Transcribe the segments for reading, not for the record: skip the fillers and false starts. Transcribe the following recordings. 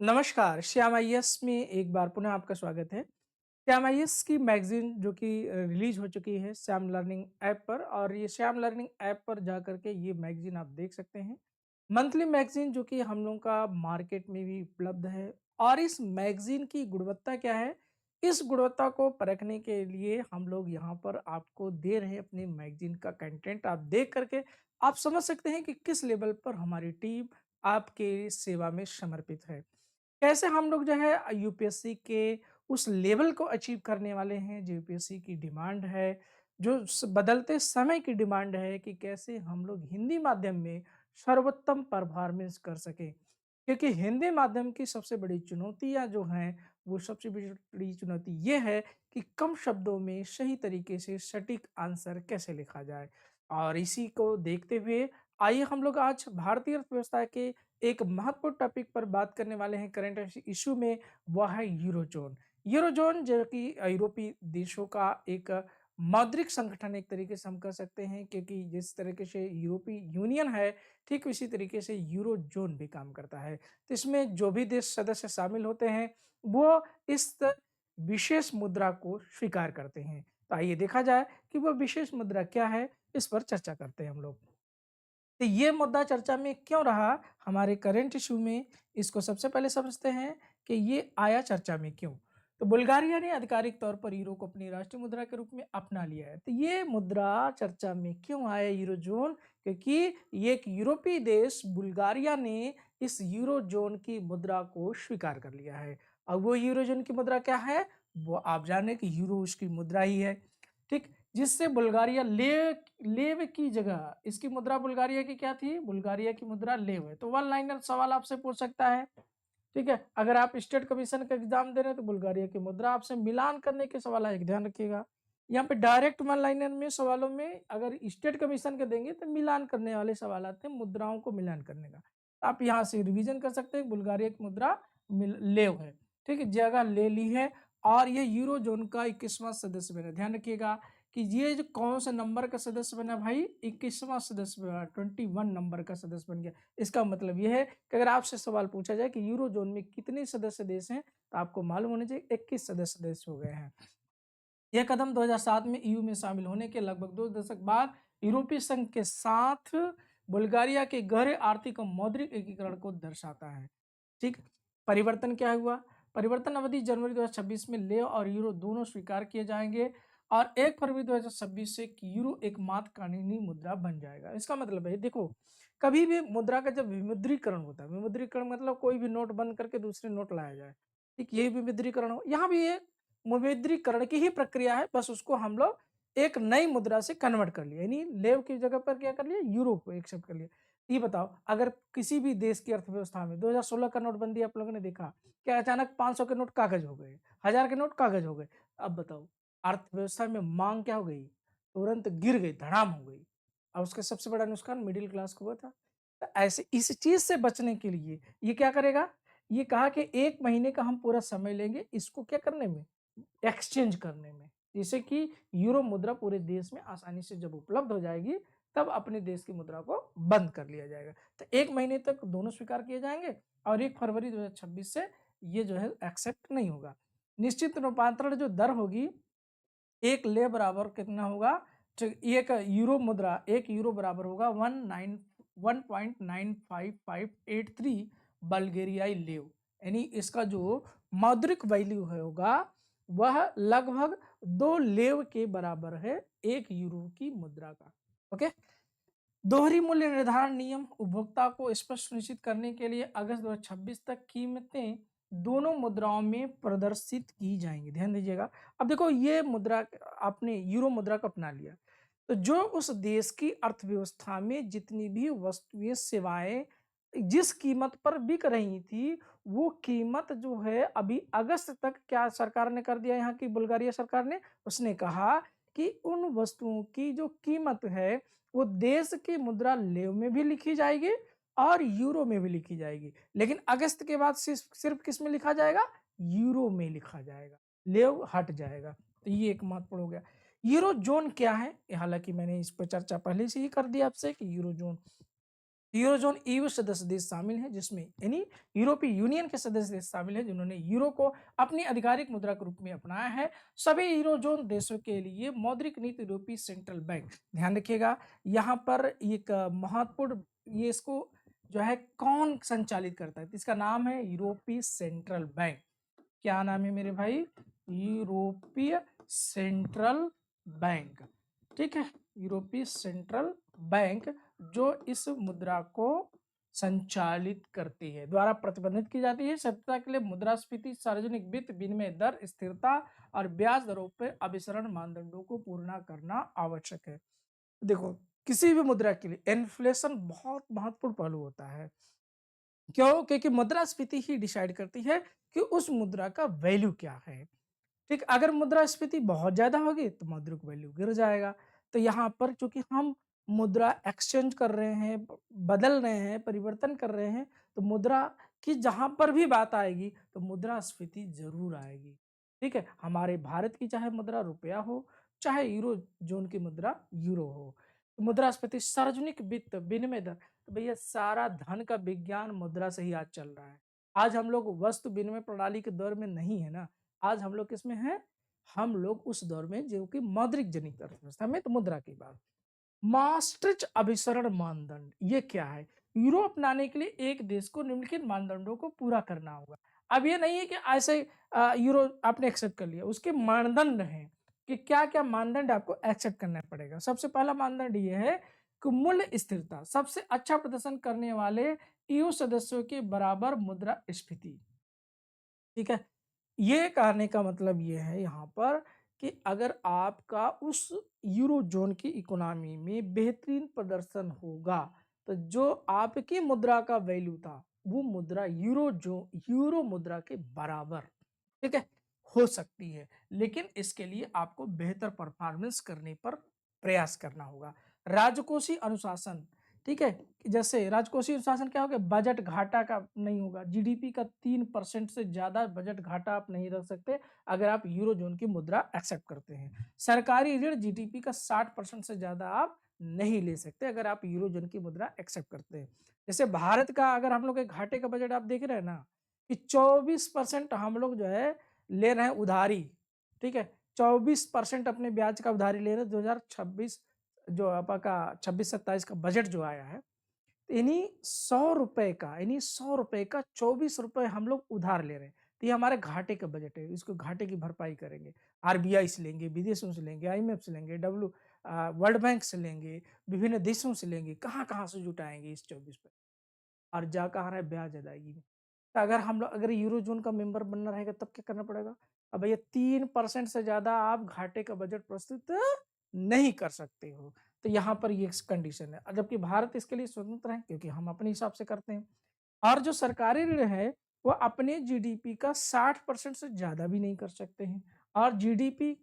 नमस्कार, श्याम आईएएस में एक बार पुनः आपका स्वागत है। श्याम आईएएस की मैगज़ीन जो कि रिलीज़ हो चुकी है श्याम लर्निंग ऐप पर और ये श्याम लर्निंग ऐप पर जाकर के ये मैगज़ीन आप देख सकते हैं। मंथली मैगज़ीन जो कि हम लोगों का मार्केट में भी उपलब्ध है और इस मैगज़ीन की गुणवत्ता क्या है, इस गुणवत्ता को परखने के लिए हम लोग यहाँ पर आपको दे रहे हैं अपने मैगज़ीन का कंटेंट। आप देख कर के आप समझ सकते हैं कि किस लेवल पर हमारी टीम आपके सेवा में समर्पित है। कैसे हम लोग जो है यूपीएससी के उस लेवल को अचीव करने वाले हैं जो यूपीएससी की डिमांड है, जो बदलते समय की डिमांड है कि कैसे हम लोग हिंदी माध्यम में सर्वोत्तम परफॉर्मेंस कर सकें। क्योंकि हिंदी माध्यम की सबसे बड़ी चुनौतियाँ जो हैं, वो सबसे बड़ी चुनौती ये है कि कम शब्दों में सही तरीके से सटीक आंसर कैसे लिखा जाए। और इसी को देखते हुए आइए हम लोग आज भारतीय अर्थव्यवस्था के एक महत्वपूर्ण टॉपिक पर बात करने वाले हैं करंट इशू में, वह है यूरोज़ोन। यूरोज़ोन जो कि यूरोपीय देशों का एक मौद्रिक संगठन एक तरीके से हम कह सकते हैं, क्योंकि जिस तरीके से यूरोपीय यूनियन है, ठीक उसी तरीके से यूरोज़ोन भी काम करता है। तो इसमें जो भी देश सदस्य शामिल होते हैं, वो इस विशेष मुद्रा को स्वीकार करते हैं। तो आइए देखा जाए कि वह विशेष मुद्रा क्या है, इस पर चर्चा करते हैं हम लोग। तो ये मुद्दा चर्चा में क्यों रहा हमारे करंट इशू में, इसको सबसे पहले समझते हैं कि ये आया चर्चा में क्यों। तो बुल्गारिया ने आधिकारिक तौर पर यूरो को अपनी राष्ट्रीय मुद्रा के रूप में अपना लिया है। तो ये मुद्रा चर्चा में क्यों आया यूरोजोन, क्योंकि ये एक यूरोपीय देश बुल्गारिया ने इस यूरोजोन की मुद्रा को स्वीकार कर लिया है। और वो यूरोजोन की मुद्रा क्या है, वो आप जाने कि यूरो उसकी मुद्रा ही है। ठीक, जिससे बुल्गारिया लेव की जगह इसकी मुद्रा बुल्गारिया की क्या थी? बुल्गारिया की मुद्रा लेव है। तो वन लाइनर सवाल आपसे पूछ सकता है, ठीक है? अगर आप स्टेट कमीशन का एग्जाम दे रहे हैं तो बुल्गारिया की मुद्रा आपसे मिलान करने के सवाल आए, ध्यान रखिएगा। यहाँ पे डायरेक्ट वन लाइनर में सवालों में अगर स्टेट कमीशन के देंगे तो मिलान करने वाले सवाल आते हैं, मुद्राओं को मिलान करने का। आप यहाँ से रिवीजन कर सकते हैं, बुल्गारिया की मुद्रा लेव है, ठीक है? जगह ले ली है और ये यूरो जोन का 21वां सदस्य बना। ध्यान रखिएगा कि ये जो कौन सा नंबर का सदस्य बना भाई, 21वां सदस्य बना, 21 नंबर का सदस्य बन गया। इसका मतलब ये है कि अगर आपसे सवाल पूछा जाए कि यूरो जोन में कितने सदस्य देश हैं, तो आपको मालूम होना चाहिए 21 सदस्य देश हो गए हैं। यह कदम 2007 में ईयू में शामिल होने के लगभग 2 दशक बाद यूरोपीय संघ के साथ बुल्गारिया के गहरे आर्थिक और मौद्रिक एकीकरण को दर्शाता है। ठीक, परिवर्तन क्या हुआ? परिवर्तन अवधि जनवरी 2026 में लेव और यूरो दोनों स्वीकार किए जाएंगे और 1 फरवरी 2026 से यूरो एकमात्र कानूनी मुद्रा बन जाएगा। इसका मतलब है देखो, कभी भी मुद्रा का जब विमुद्रीकरण होता है, विमुद्रीकरण मतलब कोई भी नोट बंद करके दूसरे नोट लाया जाए, ठीक, यही विमुद्रीकरण हो। यहाँ भी ये विमुद्रीकरण की ही प्रक्रिया है, बस उसको हम लोग एक नई मुद्रा से कन्वर्ट कर लिया, यानी लेव की जगह पर क्या कर लिया, यूरो को एक्सेप्ट कर लिया। ये बताओ, अगर किसी भी देश की अर्थव्यवस्था में 2016 का नोटबंदी आप लोगों ने देखा, क्या अचानक 500 के नोट कागज हो गए, 1000 के नोट कागज हो गए। अब बताओ, अर्थव्यवस्था में मांग क्या हो गई, तुरंत गिर गई, धड़ाम हो गई। और उसका सबसे बड़ा नुकसान मिडिल क्लास को हुआ था। तो ऐसे इस चीज से बचने के लिए ये क्या करेगा, ये कहा कि 1 महीने का हम पूरा समय लेंगे इसको क्या करने में, एक्सचेंज करने में, जिससे कि यूरो मुद्रा पूरे देश में आसानी से जब उपलब्ध हो जाएगी, तब अपने देश की मुद्रा को बंद कर लिया जाएगा। तो 1 महीने तक दोनों स्वीकार किए जाएँगे और 1 फरवरी 2026 से ये जो है एक्सेप्ट नहीं होगा। निश्चित रूपांतरण जो दर होगी, 1 ले बराबर कितना होगा? तो 1 यूरो मुद्रा, 1 यूरो बराबर होगा 1.95583 बल्गेरियाई लेव। यानी इसका जो मौद्रिक वैल्यू है होगा, वह लगभग 2 लेव के बराबर है 1 यूरो की मुद्रा का। ओके? दोहरी मूल्य निर्धारण नियम उपभोक्ता को स्पष्ट सुनिश्चित करने के लिए अगस्त 2026 तक कीमतें दोनों मुद्राओं में प्रदर्शित की जाएंगी। ध्यान दीजिएगा। अब देखो, ये मुद्रा आपने यूरो मुद्रा को अपना लिया, तो जो उस देश की अर्थव्यवस्था में जितनी भी वस्तुएं सेवाएं जिस कीमत पर बिक रही थी, वो कीमत जो है अभी अगस्त तक क्या सरकार ने कर दिया, यहाँ की बुल्गारिया सरकार ने, उसने कहा कि उन वस्तुओं की जो कीमत है वो देश की मुद्रा लेव में भी लिखी जाएगी और यूरो में भी लिखी जाएगी। लेकिन अगस्त के बाद सिर्फ सिर्फ किस में लिखा जाएगा, यूरो में लिखा जाएगा, लेव हट जाएगा। तो ये एक महत्वपूर्ण हो गया। यूरो जोन क्या है, हालांकि मैंने इस पर चर्चा पहले से ही कर दी आपसे कि यूरो जोन यूरोज़ोन ईयू सदस्य देश शामिल हैं, जिसमें यानी यूरोपीय यूनियन के सदस्य देश शामिल हैं, जिन्होंने यूरो को अपनी आधिकारिक मुद्रा के रूप में अपनाया है। सभी यूरोज़ोन देशों के लिए मौद्रिक नीति यूरोपीय सेंट्रल बैंक, ध्यान रखिएगा, यहाँ पर एक महत्वपूर्ण, ये इसको जो है कौन संचालित करता है? तो इसका नाम है यूरोपीय सेंट्रल बैंक। क्या नाम है मेरे भाई? यूरोपीय सेंट्रल बैंक, ठीक है? यूरोपीय सेंट्रल बैंक जो इस मुद्रा को संचालित करती है, द्वारा प्रतिबंधित की जाती है। सत्यता के लिए मुद्रास्फीति, सार्वजनिक वित्त, विनिमय दर, स्थिरता और ब्याज दरों पर अभिसरण मानदंडों को पूर्ण करना आवश्यक है। देखो, किसी भी मुद्रा के लिए इन्फ्लेशन बहुत महत्वपूर्ण पहलू होता है। क्यों? क्योंकि मुद्रास्फीति ही डिसाइड करती है कि उस मुद्रा का वैल्यू क्या है। ठीक, अगर मुद्रास्फीति बहुत ज़्यादा होगी तो मौद्रिक वैल्यू गिर जाएगा। तो यहाँ पर चूँकि हम मुद्रा एक्सचेंज कर रहे हैं, बदल रहे हैं, परिवर्तन कर रहे हैं, तो मुद्रा की जहाँ पर भी बात आएगी तो मुद्रास्फीति ज़रूर आएगी। ठीक है? हमारे भारत की चाहे मुद्रा रुपया हो, चाहे यूरो ज़ोन की मुद्रा यूरो हो। मुद्रास्फीति, सार्वजनिक वित्त, विनिमय दर, तो भैया सारा धन का विज्ञान मुद्रा से ही आज चल रहा है। आज हम लोग वस्तु विनिमय प्रणाली के दौर में नहीं है ना। आज हम लोग किसमें हैं? हम लोग उस दौर में जो कि मौद्रिक जनित अर्थव्यवस्था में, तो मुद्रा की बात। maastricht अभिसरण मानदंड, ये क्या है? यूरो अपनाने के लिए एक देश को निम्नलिखित मानदंडों को पूरा करना होगा। अब ये नहीं है कि ऐसे यूरो आपने एक्सेप्ट कर लिया, उसके मानदंड हैं कि क्या-क्या मानदंड आपको एक्सेप्ट करना पड़ेगा। सबसे पहला मानदंड ये है कि मूल्य स्थिरता, सबसे अच्छा प्रदर्शन करने वाले ईयू सदस्यों के बराबर मुद्रास्फीति, ठीक है? ये कहने का मतलब ये है यहाँ पर कि अगर आपका उस यूरो ज़ोन की इकोनॉमी में बेहतरीन प्रदर्शन होगा, तो जो आपकी मुद्रा का वैल्यू था, वो मुद्रा यूरो मुद्रा के बराबर, ठीक है, हो सकती है। लेकिन इसके लिए आपको बेहतर परफॉर्मेंस करने पर प्रयास करना होगा। राजकोषीय अनुशासन, ठीक है? जैसे राजकोषीय अनुशासन क्या होगा? बजट घाटा का नहीं होगा। जीडीपी का 3% से ज़्यादा बजट घाटा आप नहीं रख सकते, अगर आप यूरो ज़ोन की मुद्रा एक्सेप्ट करते हैं। सरकारी ऋण जीडीपी का 60% से ज़्यादा आप नहीं ले सकते, अगर आप यूरो ज़ोन की मुद्रा एक्सेप्ट करते हैं। जैसे भारत का अगर हम लोग एक घाटे का बजट आप देख रहे हैं ना, कि 24% हम लोग जो है ले रहे हैं उधारी, ठीक है? 24% अपने ब्याज का उधारी ले रहे हैं। 2026 जो आपका 26-27 का बजट जो आया है, इन्हीं ₹100 का ₹24 हम लोग उधार ले रहे हैं। तो ये हमारे घाटे का बजट है, इसको घाटे की भरपाई करेंगे। आरबीआई से लेंगे, विदेशों से लेंगे, आईएमएफ से लेंगे, वर्ल्ड बैंक से लेंगे, विभिन्न देशों से लेंगे, कहाँ-कहाँ से जुटाएँगे इस 24 पे, और जा कहाँ रहा है? ब्याज अदायगी में। तो अगर यूरो ज़ोन का मेंबर बनना रहेगा तब क्या करना पड़ेगा? अब भैया 3% से ज़्यादा आप घाटे का बजट प्रस्तुत नहीं कर सकते हो। तो यहाँ पर ये कंडीशन है। जबकि भारत इसके लिए स्वतंत्र है, क्योंकि हम अपने हिसाब से करते हैं। और जो सरकारी ऋण है, वो अपने जीडीपी का 60% से ज़्यादा भी नहीं कर सकते हैं। और जीडीपी,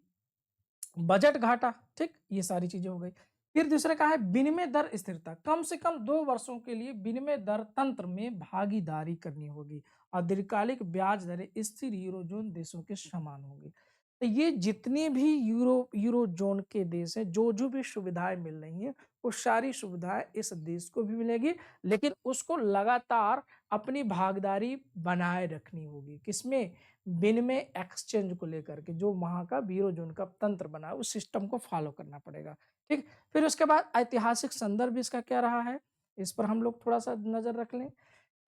बजट घाटा, ठीक? ये सारी चीज़ें हो गई। फिर दूसरा कहा है विनिमय दर स्थिरता, कम से कम 2 वर्षों के लिए विनिमय दर तंत्र में भागीदारी करनी होगी और दीर्घकालिक ब्याज दरें स्थिर यूरो ज़ोन देशों के समान होंगी। तो ये जितने भी यूरो ज़ोन के देश हैं, जो भी सुविधाएँ मिल रही हैं, वो सारी सुविधाएँ इस देश को भी मिलेगी, लेकिन उसको लगातार अपनी भागीदारी बनाए रखनी होगी। किसमें? विनिमय एक्सचेंज को लेकर के, जो वहाँ का यूरो ज़ोन का तंत्र बना है, उस सिस्टम को फ़ॉलो करना पड़ेगा, ठीक? फिर उसके बाद ऐतिहासिक संदर्भ इसका क्या रहा है, इस पर हम लोग थोड़ा-सा नज़र रख लें।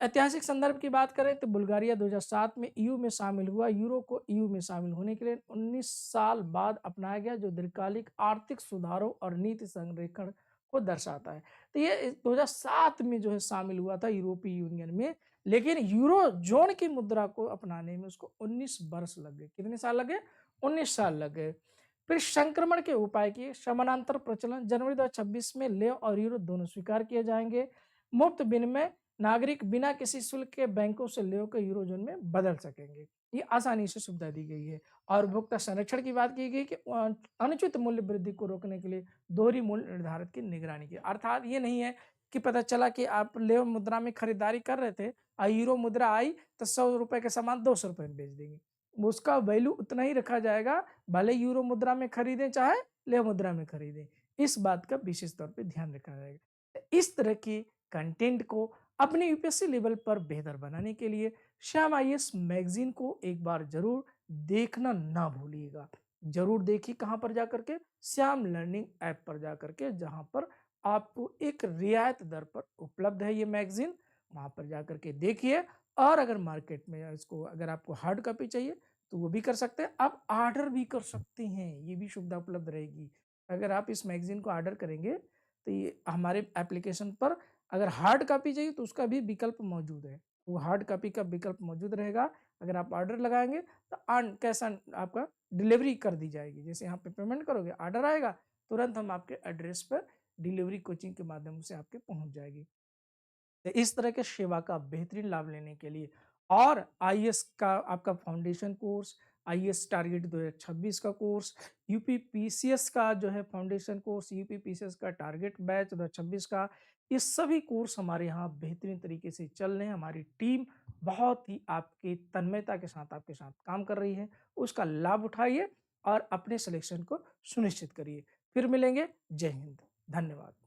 ऐतिहासिक संदर्भ की बात करें तो बुल्गारिया 2007 में ईयू में शामिल हुआ। यूरो को ईयू में शामिल होने के लिए 19 साल बाद अपनाया गया, जो दीर्घकालिक आर्थिक सुधारों और नीति संरेखण को दर्शाता है। तो ये 2007 में जो है शामिल हुआ था यूरोपीय यूनियन में, लेकिन यूरो ज़ोन की मुद्रा को अपनाने में उसको 19 वर्ष लग गए। कितने साल लगे? 19 साल लग गए। फिर संक्रमण के उपाय किए, समानांतर प्रचलन, जनवरी 2026 में लेव और यूरो दोनों स्वीकार किए जाएँगे। मुफ्त विनिमय, नागरिक बिना किसी शुल्क के बैंकों से ले होकर यूरो ज़ोन में बदल सकेंगे। ये आसानी से सुविधा दी गई है। और उपभोक्ता संरक्षण की बात की गई कि अनुचित मूल्य वृद्धि को रोकने के लिए दोहरी मूल्य निर्धारित की निगरानी की। अर्थात ये नहीं है कि पता चला कि आप लेव मुद्रा में खरीदारी कर रहे थे और यूरो मुद्रा आई तो ₹100 का सामान ₹200 में बेच देंगे। उसका वैल्यू उतना ही रखा जाएगा, भले यूरो मुद्रा में खरीदें चाहे लेव मुद्रा में खरीदें। इस बात का विशेष तौर पे ध्यान रखा जाएगा। इस तरह की कंटेंट को अपने यूपीएससी लेवल पर बेहतर बनाने के लिए श्याम आईएएस मैगजीन को एक बार जरूर देखना ना भूलिएगा। जरूर देखिए कहाँ पर जाकर के, श्याम लर्निंग ऐप पर जाकर के, जहाँ पर आपको एक रियायत दर पर उपलब्ध है ये मैगजीन। वहाँ पर जाकर के देखिए, और अगर मार्केट में इसको अगर आपको हार्ड कॉपी चाहिए तो वो भी कर सकते हैं, आप ऑर्डर भी कर सकते हैं, ये भी सुविधा उपलब्ध रहेगी। अगर आप इस मैगजीन को ऑर्डर करेंगे तो ये हमारे एप्लीकेशन पर अगर हार्ड कॉपी चाहिए तो उसका भी विकल्प मौजूद है, वो हार्ड कॉपी का विकल्प मौजूद रहेगा। अगर आप ऑर्डर लगाएंगे तो ऑन कैश ऑन आपका डिलीवरी कर दी जाएगी। जैसे यहाँ पे पेमेंट करोगे, ऑर्डर आएगा, तुरंत हम आपके एड्रेस पर डिलीवरी कोचिंग के माध्यम से आपके पहुंच जाएगी। तो इस तरह के सेवा का बेहतरीन लाभ लेने के लिए और आईएएस का आपका फाउंडेशन कोर्स, आईएएस टारगेट 2026 का कोर्स, यूपी पीसीएस का जो है फाउंडेशन कोर्स, यूपी पीसीएस का टारगेट बैच 2026 का, ये सभी कोर्स हमारे यहाँ बेहतरीन तरीके से चल रहे हैं। हमारी टीम बहुत ही आपकी तन्मयता के साथ आपके साथ काम कर रही है, उसका लाभ उठाइए और अपने सिलेक्शन को सुनिश्चित करिए। फिर मिलेंगे। जय हिंद। धन्यवाद।